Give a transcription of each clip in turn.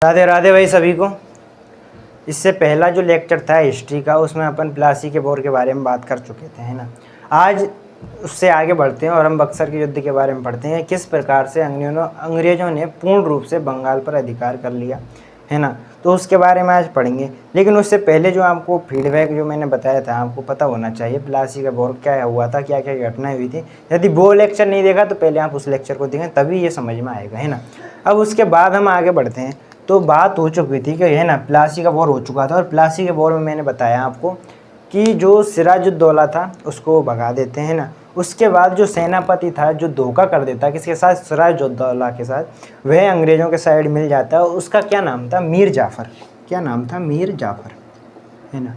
राधे राधे भाई सभी को। इससे पहला जो लेक्चर था हिस्ट्री का, उसमें अपन प्लासी के वॉर के बारे में बात कर चुके थे, है ना। आज उससे आगे बढ़ते हैं और हम बक्सर के युद्ध के बारे में पढ़ते हैं, किस प्रकार से अंग्रेज़ों ने पूर्ण रूप से बंगाल पर अधिकार कर लिया, है ना। तो उसके बारे में आज पढ़ेंगे। लेकिन उससे पहले जो आपको फीडबैक जो मैंने बताया था, आपको पता होना चाहिए प्लासी का वॉर क्या हुआ था, क्या क्या घटनाएं हुई थी। यदि वो लेक्चर नहीं देखा तो पहले आप उस लेक्चर को देखें, तभी ये समझ में आएगा, है ना। अब उसके बाद हम आगे बढ़ते हैं। तो बात हो चुकी थी कि, है ना, प्लासी का वॉर हो चुका था और प्लासी के वॉर में मैंने बताया आपको कि जो सिराजुद्दौला था उसको भगा देते हैं ना। उसके बाद जो सेनापति था जो धोखा कर देता किसके साथ, सिराजुद्दौला के साथ, वह अंग्रेज़ों के साइड मिल जाता है। उसका क्या नाम था, मीर जाफ़र। क्या नाम था, मीर जाफ़र, है ना।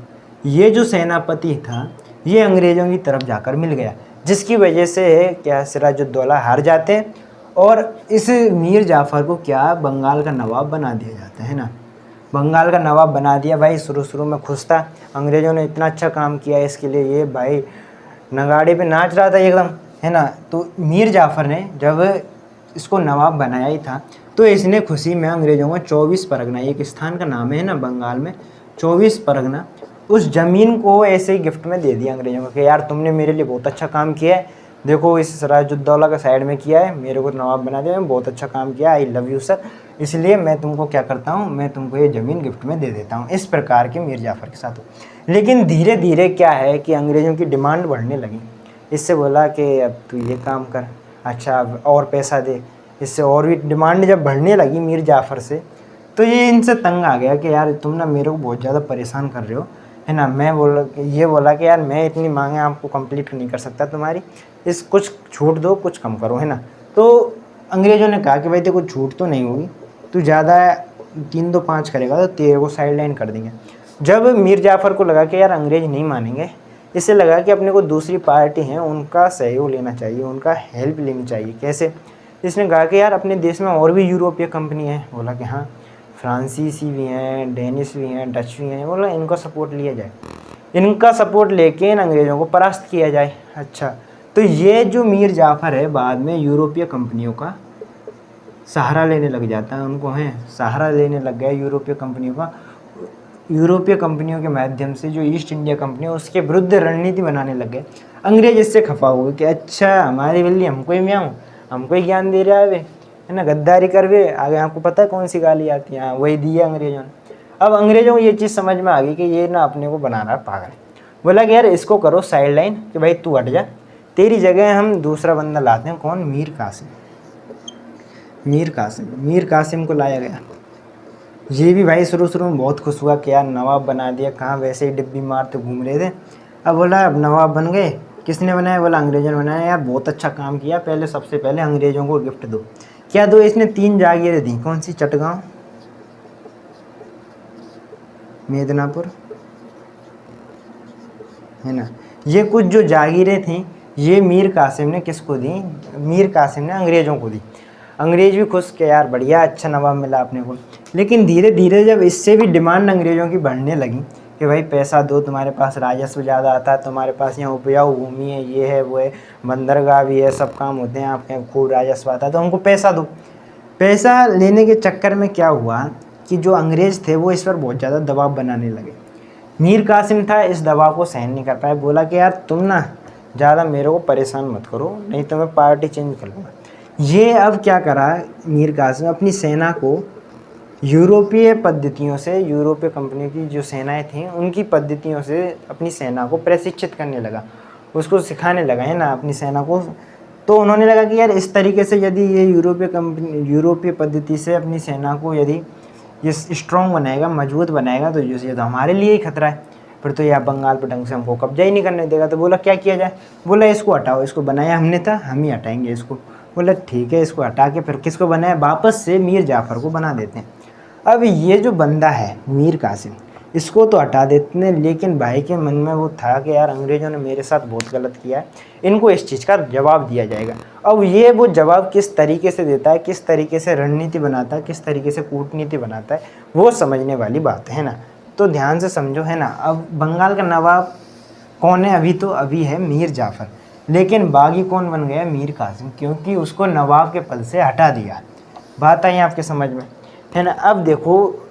ये जो सेनापति था ये अंग्रेज़ों की तरफ जाकर मिल गया, जिसकी वजह से क्या सिराजुद्दौला हार जाते हैं और इस मीर जाफ़र को क्या बंगाल का नवाब बना दिया जाता है ना। बंगाल का नवाब बना दिया। भाई शुरू में खुश था, अंग्रेज़ों ने इतना अच्छा काम किया इसके लिए, ये भाई नगाड़े पे नाच रहा था एकदम, है ना। तो मीर जाफ़र ने जब इसको नवाब बनाया ही था तो इसने खुशी में अंग्रेज़ों को 24 परगना, एक स्थान का नाम है ना बंगाल में, 24 परगना, उस ज़मीन को ऐसे ही गिफ्ट में दे दिया अंग्रेज़ों को कि यार तुमने मेरे लिए बहुत अच्छा काम किया है, देखो इस सिराजुद्दौला का साइड में किया है, मेरे को नवाब बना दिया, बहुत अच्छा काम किया, आई लव यू सर, इसलिए मैं तुमको क्या करता हूँ, मैं तुमको ये ज़मीन गिफ्ट में दे देता हूँ। इस प्रकार के मीर जाफ़र के साथ हो। लेकिन धीरे धीरे क्या है कि अंग्रेज़ों की डिमांड बढ़ने लगी। इससे बोला कि अब तू ये काम कर, अच्छा और पैसा दे। इससे और भी डिमांड जब बढ़ने लगी मीर जाफ़र से, तो ये इनसे तंग आ गया कि यार तुम ना मेरे को बहुत ज़्यादा परेशान कर रहे हो, है ना। मैं बोला कि यार मैं इतनी मांगे आपको कंप्लीट नहीं कर सकता तुम्हारी, इस कुछ छूट दो, कुछ कम करो, है ना। तो अंग्रेज़ों ने कहा कि भाई तेरे को छूट तो नहीं होगी, तू ज़्यादा 3 2 5 करेगा तो तेरे को साइड लाइन कर देंगे। जब मीर जाफ़र को लगा कि यार अंग्रेज़ नहीं मानेंगे, इससे लगा कि अपने को दूसरी पार्टी है उनका सहयोग लेना चाहिए, उनका हेल्प लेनी चाहिए। कैसे? इसने कहा कि यार अपने देश में और भी यूरोपीय कंपनी है। बोला कि हाँ, फ्रांसीसी भी हैं, डेनिश भी हैं, डच भी हैं। बोला इनका सपोर्ट लिया जाए, इनका सपोर्ट लेके इन अंग्रेज़ों को परास्त किया जाए। अच्छा, तो ये जो मीर जाफ़र है बाद में यूरोपीय कंपनियों का सहारा लेने लग जाता है, उनको है सहारा लेने लग गया यूरोपीय कंपनियों का। यूरोपीय कंपनियों के माध्यम से जो ईस्ट इंडिया कंपनी है उसके विरुद्ध रणनीति बनाने लग गए। अंग्रेज इससे खफा हो गए कि अच्छा हमारी बिल्ली हमको ही म्याऊं, हमको ही ज्ञान दे रहा है ना, गद्दारी कर वे। आगे आपको पता है कौन सी गाली आती है, वही दी है अंग्रेज़ों ने। अब अंग्रेज़ों को ये चीज़ समझ में आ गई कि ये ना अपने को बना रहा है पागल। बोला कि यार इसको करो साइड लाइन, कि भाई तू हट जा, तेरी जगह हम दूसरा बंदा लाते हैं। कौन? मीर कासिम। मीर कासिम को लाया गया। ये भी भाई शुरू में बहुत खुश हुआ कि यार नवाब बना दिया, कहाँ वैसे ही डिब्बी मारते घूम रहे थे। अब बोला अब नवाब बन गए, किसने बनाया? बोला अंग्रेज़ों ने बनाया। यार बहुत अच्छा काम किया, पहले सबसे पहले अंग्रेज़ों को गिफ्ट दो। क्या दो? इसने 3 जागीरें दी। कौन सी? चटगांव, मेदिनापुर, है ना। ये कुछ जो जागीरें थीं ये मीर कासिम ने किसको दी? मीर कासिम ने अंग्रेज़ों को दी। अंग्रेज़ भी खुश के यार बढ़िया, अच्छा नवाब मिला अपने को। लेकिन धीरे धीरे जब इससे भी डिमांड अंग्रेज़ों की बढ़ने लगी कि भाई पैसा दो, तुम्हारे पास राजस्व ज़्यादा आता है, तुम्हारे पास यहाँ उपजाऊ भूमि है, ये है वो है, बंदरगाह भी है, सब काम होते हैं आपके यहाँ, खूब राजस्व आता है, तो हमको पैसा दो। पैसा लेने के चक्कर में क्या हुआ कि जो अंग्रेज़ थे वो इस पर बहुत ज़्यादा दबाव बनाने लगे। मीर कासिम था, इस दबाव को सहन नहीं कर पाया। बोला कि यार तुम ना ज़्यादा मेरे को परेशान मत करो, नहीं तो मैं पार्टी चेंज कर लूँगा। ये अब क्या करा मीर कासिम, अपनी सेना को यूरोपीय पद्धतियों से, यूरोपीय कंपनी की जो सेनाएं थीं उनकी पद्धतियों से अपनी सेना को प्रशिक्षित करने लगा, उसको सिखाने लगा, है ना, अपनी सेना को। तो उन्होंने लगा कि यार इस तरीके से यदि ये यूरोपीय पद्धति से अपनी सेना को यदि ये स्ट्रॉन्ग बनाएगा, मजबूत बनाएगा, तो ये तो हमारे लिए ही खतरा है, फिर तो यह बंगाल पर ढंग से हमको कब्जा ही नहीं करने देगा। तो बोला क्या किया जाए? बोला इसको हटाओ, इसको बनाया हमने था, हम ही हटाएंगे इसको। बोला ठीक है, इसको हटा के फिर किसको बनाया? वापस से मीर जाफ़र को बना देते हैं। अब ये जो बंदा है मीर कासिम, इसको तो हटा देते हैं, लेकिन भाई के मन में वो था कि यार अंग्रेज़ों ने मेरे साथ बहुत गलत किया है, इनको इस चीज़ का जवाब दिया जाएगा। अब ये वो जवाब किस तरीके से देता है, किस तरीके से रणनीति बनाता है, किस तरीके से कूटनीति बनाता है, वो समझने वाली बात है ना। तो ध्यान से समझो, है ना। अब बंगाल का नवाब कौन है? अभी तो अभी है मीर जाफ़र, लेकिन बागी कौन बन गया? मीर कासिम, क्योंकि उसको नवाब के पद से हटा दिया। बात आई आपके समझ में? है ना। अब देखो,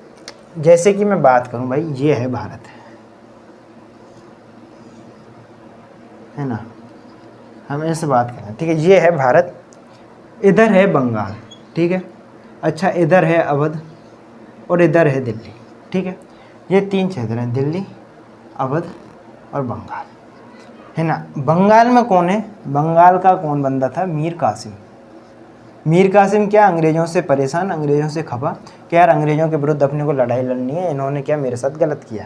जैसे कि मैं बात करूं भाई, ये है भारत, है ना, हम ऐसे बात करें, ठीक है, ये है भारत, इधर है बंगाल, ठीक है, अच्छा इधर है अवध और इधर है दिल्ली, ठीक है, ये 3 क्षेत्र हैं, दिल्ली, अवध और बंगाल, है ना। बंगाल में कौन है, बंगाल का कौन बंदा था, मीर कासिम। मीर कासिम क्या, अंग्रेज़ों से परेशान, अंग्रेज़ों से खफा कि यार अंग्रेज़ों के विरुद्ध अपने को लड़ाई लड़नी है, इन्होंने क्या मेरे साथ गलत किया।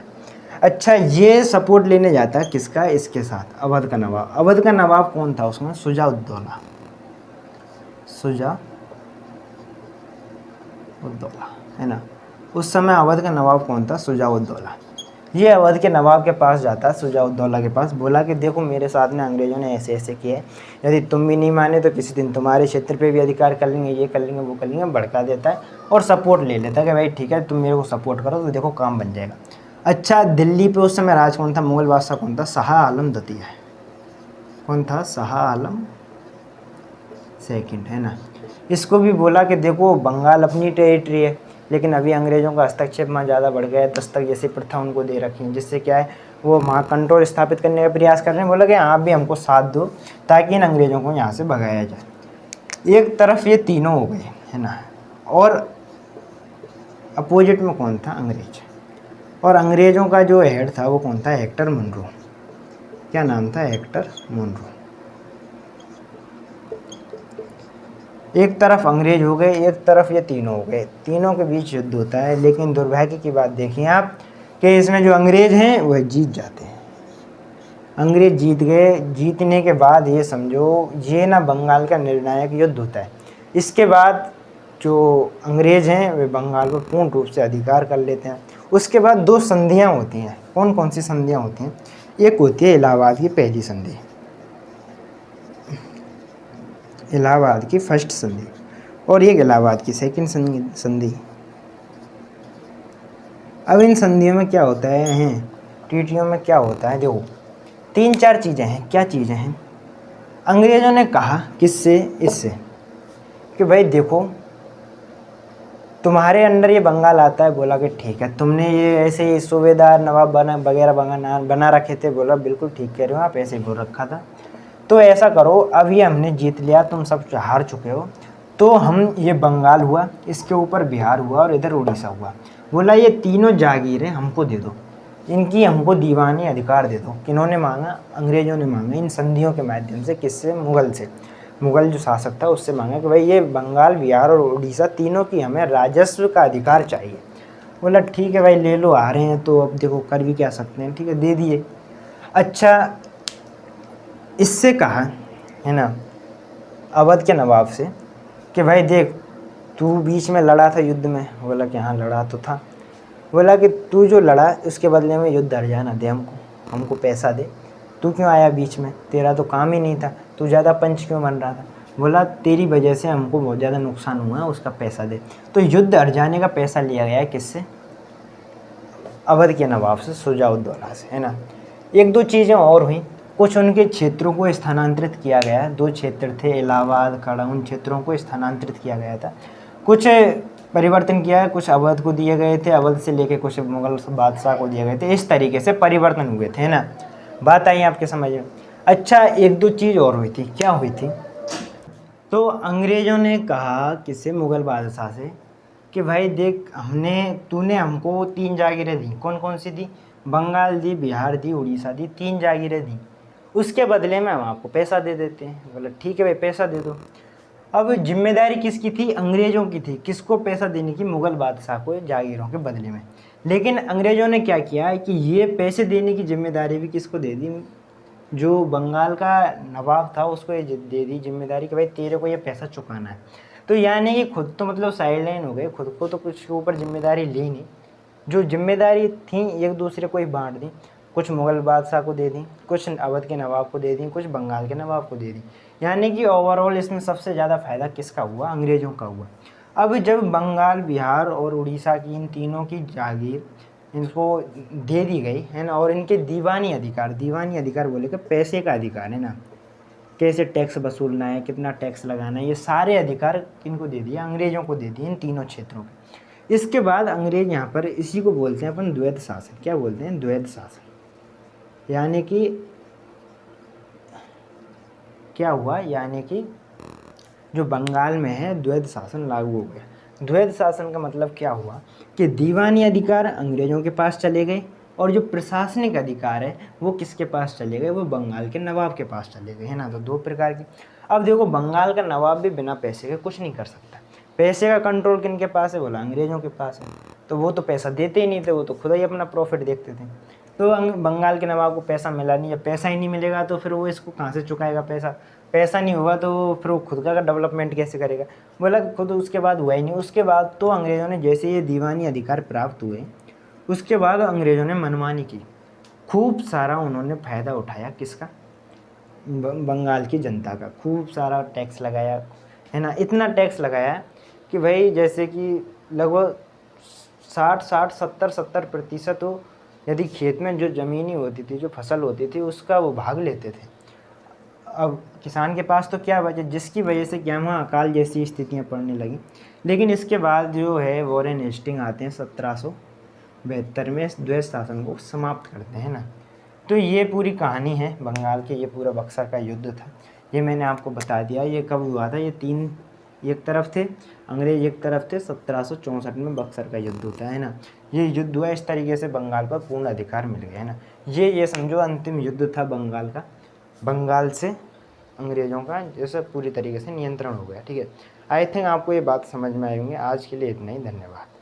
अच्छा, ये सपोर्ट लेने जाता है किसका, इसके साथ, अवध का नवाब। अवध का नवाब कौन था उसमें, शुजा-उद-दौला, शुजा-उद-दौला, है ना। उस समय अवध का नवाब कौन था, शुजा-उद-दौला। ये अवध के नवाब के पास जाता है, शुजा-उद-दौला के पास, बोला कि देखो मेरे साथ में अंग्रेज़ों ने ऐसे ऐसे किए, यदि तुम भी नहीं माने तो किसी दिन तुम्हारे क्षेत्र पे भी अधिकार कर लेंगे, ये कर लेंगे, वो कर लेंगे, भड़का देता है और सपोर्ट ले लेता है कि भाई ठीक है तुम मेरे को सपोर्ट करो तो देखो काम बन जाएगा। अच्छा, दिल्ली पे उस समय राज कौन था, मुगल बादशाह कौन था, शाह आलम द्वितीय। कौन था, शाह आलम सेकंड, है ना। इसको भी बोला कि देखो बंगाल अपनी टेरिटरी है, लेकिन अभी अंग्रेज़ों का हस्तक्षेप वहाँ ज़्यादा बढ़ गया है, दस्तक जैसी प्रथा उनको दे रखी है, जिससे क्या है वो वहाँ कंट्रोल स्थापित करने का प्रयास कर रहे हैं। बोला कि आप भी हमको साथ दो ताकि इन अंग्रेज़ों को यहाँ से भगाया जाए। एक तरफ ये तीनों हो गए, है ना, और अपोजिट में कौन था, अंग्रेज। और अंग्रेज़ों का जो हेड था वो कौन था, हेक्टर मुनरो। क्या नाम था, हेक्टर मुनरो। एक तरफ अंग्रेज हो गए, एक तरफ ये तीनों हो गए, तीनों के बीच युद्ध होता है। लेकिन दुर्भाग्य की बात देखिए आप कि इसमें जो अंग्रेज हैं वह जीत जाते हैं। अंग्रेज जीत गए, जीतने के बाद ये समझो ये ना बंगाल का निर्णायक युद्ध होता है। इसके बाद जो अंग्रेज हैं वे बंगाल पर पूर्ण रूप से अधिकार कर लेते हैं। उसके बाद 2 संधियाँ होती हैं। कौन कौन सी संधियाँ होती हैं, एक होती है इलाहाबाद की पहली संधि, इलाहाबाद की फर्स्ट संधि, और एक इलाहाबाद की सेकंड संधि। अब इन संधियों में क्या होता है, टीटियों में क्या होता है, देखो 3-4 चीज़ें हैं। क्या चीज़ें हैं, अंग्रेज़ों ने कहा किससे, इससे, कि भाई देखो तुम्हारे अंडर ये बंगाल आता है। बोला कि ठीक है, तुमने ये ऐसे ही सूबेदार नवाब बना वगैरह बना रखे थे। बोला बिल्कुल ठीक कह रहे हो आप, ऐसे ही बोल रखा था। तो ऐसा करो, अब ये हमने जीत लिया, तुम सब हार चुके हो, तो हम ये बंगाल हुआ, इसके ऊपर बिहार हुआ और इधर उड़ीसा हुआ। बोला ये तीनों जागीरें हमको दे दो, इनकी हमको दीवानी अधिकार दे दो। किन्होंने मांगा, अंग्रेज़ों ने मांगा इन संधियों के माध्यम से। किससे, मुगल से। मुगल जो शासक था उससे मांगा कि भाई ये बंगाल, बिहार और उड़ीसा तीनों की हमें राजस्व का अधिकार चाहिए। बोला ठीक है भाई ले लो, आ रहे हैं तो अब देखो कर भी क्या सकते हैं, ठीक है दे दिए। अच्छा, इससे कहा, है ना, अवध के नवाब से कि भाई देख तू बीच में लड़ा था युद्ध में। बोला कि हाँ लड़ा तो था। बोला कि तू जो लड़ा उसके बदले में युद्ध हर्जाना दे हमको पैसा दे। तू क्यों आया बीच में, तेरा तो काम ही नहीं था, तू ज़्यादा पंच क्यों बन रहा था। बोला तेरी वजह से हमको बहुत ज़्यादा नुकसान हुआ है, उसका पैसा दे। तो युद्ध हर्जाने का पैसा लिया गया है किससे, अवध के नवाब से, शुजा-उद-दौला से, है ना। 1-2 चीज़ें और हुई, कुछ उनके क्षेत्रों को स्थानांतरित किया गया। 2 क्षेत्र थे, इलाहाबाद, खड़ा, उन क्षेत्रों को स्थानांतरित किया गया था। कुछ परिवर्तन किया है, कुछ अवध को दिए गए थे, अवध से लेके कुछ मुगल बादशाह को दिए गए थे। इस तरीके से परिवर्तन हुए थे, है ना। बात आई आपके समझ में। अच्छा, 1-2 चीज़ और हुई थी। क्या हुई थी, तो अंग्रेज़ों ने कहा किससे, मुगल बादशाह से, कि भाई देख तूने हमको 3 जागीरें दी। कौन कौन सी दी, बंगाल दी, बिहार दी, उड़ीसा दी, 3 जागीरें दी। उसके बदले में हम आपको पैसा दे देते हैं। बोला ठीक है भाई पैसा दे दो। अब जिम्मेदारी किसकी थी, अंग्रेज़ों की थी। किसको पैसा देने की, मुगल बादशाह को जागीरों के बदले में। लेकिन अंग्रेज़ों ने क्या किया कि ये पैसे देने की जिम्मेदारी भी किसको दे दी, जो बंगाल का नवाब था उसको ये दे दी जिम्मेदारी कि भाई तेरे को ये पैसा चुकाना है। तो यानी कि खुद तो मतलब साइडलाइन हो गए, खुद को तो कुछ के ऊपर जिम्मेदारी ली नहीं। जो जिम्मेदारी थी एक दूसरे को ही बांट दी। कुछ मुगल बादशाह को दे दी, कुछ अवध के नवाब को दे दी, कुछ बंगाल के नवाब को दे दी। यानी कि ओवरऑल इसमें सबसे ज़्यादा फ़ायदा किसका हुआ, अंग्रेज़ों का हुआ। अब जब बंगाल, बिहार और उड़ीसा की इन तीनों की जागीर इनको दे दी गई, है ना, और इनके दीवानी अधिकार बोले कि पैसे का अधिकार, है ना, कैसे टैक्स वसूलना है, कितना टैक्स लगाना है, ये सारे अधिकार किनको दे दिए, अंग्रेज़ों को दे दिए इन तीनों क्षेत्रों के। इसके बाद अंग्रेज यहाँ पर इसी को बोलते हैं अपन द्वैध शासन। क्या बोलते हैं? द्वैध शासन। यानी कि क्या हुआ, यानी कि जो बंगाल में है द्वैध शासन लागू हो गया। द्वैध शासन का मतलब क्या हुआ कि दीवानी अधिकार अंग्रेजों के पास चले गए और जो प्रशासनिक अधिकार है वो किसके पास चले गए? वो बंगाल के नवाब के पास चले गए, है ना। तो दो प्रकार की। अब देखो, बंगाल का नवाब भी बिना पैसे के कुछ नहीं कर सकता। पैसे का कंट्रोल किनके पास है? बोला अंग्रेजों के पास है। तो वो तो पैसा देते ही नहीं थे, वो तो खुद ही अपना प्रॉफिट देखते थे। तो बंगाल के नवाब को पैसा मिला नहीं। जब पैसा ही नहीं मिलेगा तो फिर वो इसको कहाँ से चुकाएगा पैसा? पैसा नहीं होगा तो फिर वो खुद का डेवलपमेंट कैसे करेगा? बोला खुद उसके बाद हुआ ही नहीं। उसके बाद तो अंग्रेज़ों ने जैसे ये दीवानी अधिकार प्राप्त हुए, उसके बाद अंग्रेज़ों ने मनमानी की। खूब सारा उन्होंने फ़ायदा उठाया। किसका? बंगाल की जनता का। खूब सारा टैक्स लगाया, है ना। इतना टैक्स लगाया कि भाई जैसे कि लगभग 60-70% तो यदि खेत में जो ज़मीनी होती थी, जो फसल होती थी, उसका वो भाग लेते थे। अब किसान के पास तो क्या बचे, जिसकी वजह से क्या हुआ, अकाल जैसी स्थितियाँ पड़ने लगी। लेकिन इसके बाद जो है वॉरेन हेस्टिंग आते हैं 1772 में, इस द्वैध शासन को समाप्त करते हैं ना। तो ये पूरी कहानी है बंगाल के। ये पूरा बक्सर का युद्ध था, ये मैंने आपको बता दिया। ये कब हुआ था? ये तीन एक तरफ थे अंग्रेज, एक तरफ थे। 1764 में बक्सर का युद्ध होता है ना। ये युद्ध हुआ, इस तरीके से बंगाल पर पूर्ण अधिकार मिल गया, है ना। ये समझो अंतिम युद्ध था बंगाल का। बंगाल से अंग्रेज़ों का जैसे पूरी तरीके से नियंत्रण हो गया। ठीक है, आई थिंक आपको ये बात समझ में आई होंगी। आज के लिए इतना ही, धन्यवाद।